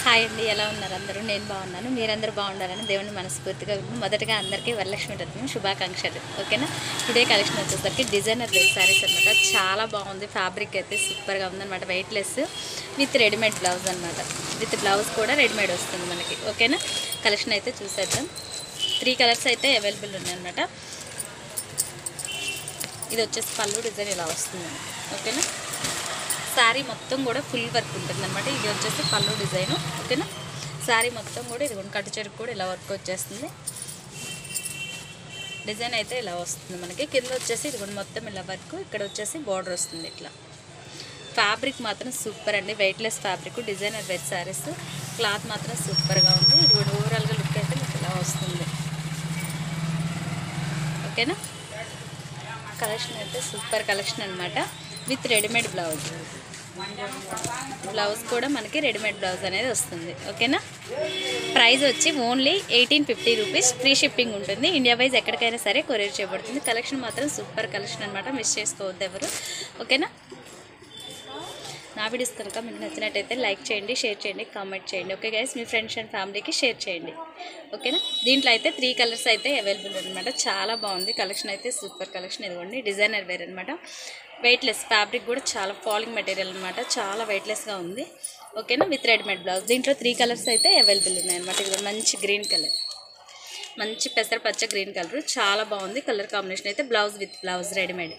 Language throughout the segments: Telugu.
హాయ్ అండి, ఎలా ఉన్నారు అందరూ? నేను బాగున్నాను. మీరందరూ బాగుండాలని దేవుని మనస్ఫూర్తిగా మొదటగా అందరికీ వరలక్ష్మి వ్రతం శుభాకాంక్షలు. ఓకేనా? టుడే కలెక్షన్ వచ్చేసరికి డిజైనర్ వేర్ శారీస్ అనమాట. చాలా బాగుంది. ఫ్యాబ్రిక్ అయితే సూపర్గా ఉందన్నమాట. వెయిట్లెస్ విత్ రెడీమేడ్ బ్లౌజ్ అనమాట. విత్ బ్లౌజ్ కూడా రెడీమేడ్ వస్తుంది మనకి. ఓకేనా? కలెక్షన్ అయితే చూసేద్దాం. 3 కలర్స్ అయితే అవైలబుల్ ఉన్నాయన్నమాట. ఇది వచ్చేసి పళ్ళు డిజైన్ ఇలా వస్తుంది. ఓకేనా? శారీ మొత్తం కూడా ఫుల్ వర్క్ ఉంటుంది అనమాట. ఇది వచ్చేసి పళ్ళు డిజైను. ఓకేనా? శారీ మొత్తం కూడా ఇది కట్టు చెరుకు కూడా ఇలా వర్క్ వచ్చేస్తుంది. డిజైన్ అయితే ఇలా వస్తుంది మనకి. కింద వచ్చేసి ఇది మొత్తం ఇలా వర్క్, ఇక్కడ వచ్చేసి బార్డర్ వస్తుంది ఇట్లా. ఫ్యాబ్రిక్ మాత్రం సూపర్ అండి. Weightless fabric, designer wear saris. Cloth మాత్రం సూపర్గా ఉంది. ఇది కూడా ఓవరాల్గా లుక్ అయితే మీకు ఇలా వస్తుంది. ఓకేనా? కలెక్షన్ అయితే సూపర్ కలెక్షన్ అనమాట. With readymade blouse. బ్లౌజ్ కూడా మనకి రెడీమేడ్ బ్లౌజ్ అనేది వస్తుంది. ఓకేనా? ప్రైస్ వచ్చి ఓన్లీ 1850 రూపీస్. ఫ్రీ షిప్పింగ్ ఉంటుంది. ఇండియా వైజ్ ఎక్కడికైనా సరే కొరియర్ చేయబడుతుంది. కలెక్షన్ మాత్రం సూపర్ కలెక్షన్ అనమాట. మిస్ చేసుకోవద్దు ఎవరు. ఓకేనా? నా వీడియోస్ కనుక మీకు నచ్చినట్టయితే లైక్ చేయండి, షేర్ చేయండి, కామెంట్ చేయండి. Okay guys, me friends and ఫ్యామిలీకి షేర్ చేయండి. ఓకేనా? దీంట్లో అయితే 3 కలర్స్ అయితే అవైలబుల్ అనమాట. చాలా బాగుంది కలెక్షన్ అయితే. Super collection. ఇదిగోండి డిజైనర్ వేర్ అనమాట. వెయిట్లెస్ ఫ్యాబ్రిక్ కూడా చాలా ఫాలింగ్ మెటీరియల్ అనమాట. చాలా వెయిట్లెస్గా ఉంది. ఓకేనా? With readymade blouse. దీంట్లో 3 కలర్స్ అయితే అవైలబుల్ ఉన్నాయన్నమాట. ఇది మంచి గ్రీన్ కలర్, మంచి పెసరపచ్చ గ్రీన్ కలర్. చాలా బాగుంది కలర్ కాంబినేషన్ అయితే. Blouse with blouse readymade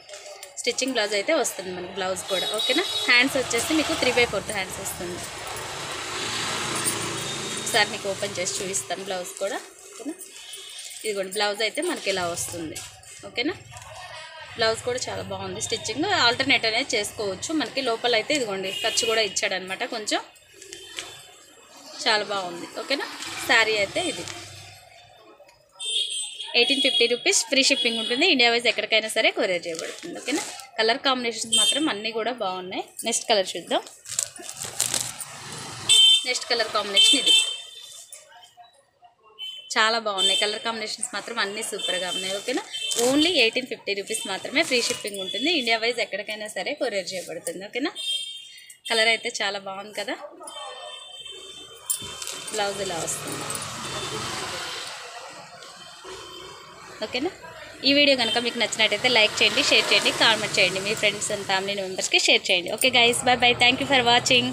stitching blouse అయితే వస్తుంది మనకి. బ్లౌజ్ కూడా ఓకేనా? హ్యాండ్స్ వచ్చేసి మీకు 3/4 హ్యాండ్స్ వస్తుంది. ఒకసారి మీకు ఓపెన్ చేసి చూపిస్తాను బ్లౌజ్ కూడా. ఓకేనా? ఇదిగోండి బ్లౌజ్ అయితే మనకి ఇలా వస్తుంది. ఓకేనా? బ్లౌజ్ కూడా చాలా బాగుంది. స్టిచ్చింగ్ ఆల్టర్నేట్ అనేది చేసుకోవచ్చు. మనకి లోపల అయితే ఇదిగోండి ఖర్చు కూడా ఇచ్చాడనమాట కొంచెం. చాలా బాగుంది. ఓకేనా? శారీ అయితే ఇది 1850 రూపీస్. ఫ్రీ షిప్పింగ్ ఉంటుంది. ఇండియా వైజ్ ఎక్కడికైనా సరే కొరియర్ చేయబడుతుంది. ఓకేనా? కలర్ కాంబినేషన్స్ మాత్రం అన్నీ కూడా బాగున్నాయి. నెక్స్ట్ కలర్ చూద్దాం. నెక్స్ట్ కలర్ కాంబినేషన్ ఇది. చాలా బాగున్నాయి కలర్ కాంబినేషన్స్ మాత్రం అన్నీ సూపర్గా ఉన్నాయి. ఓకేనా? ఓన్లీ 1850 రూపీస్ మాత్రమే. ఫ్రీ షిప్పింగ్ ఉంటుంది. ఇండియా వైజ్ ఎక్కడికైనా సరే కొరియర్ చేయబడుతుంది. ఓకేనా? కలర్ అయితే చాలా బాగుంది కదా. బ్లౌజ్ ఇలా వస్తుంది. ఓకేనా? ఈ వీడియో కనుక మీకు నచ్చినట్టయితే లైక్ చేయండి, షేర్ చేయండి, కామెంట్ చేయండి. మీ ఫ్రెండ్స్ అండ్ ఫ్యామిలీ మెంబర్స్కి షేర్ చేయండి. Okay guys, bye bye. Thank you for watching.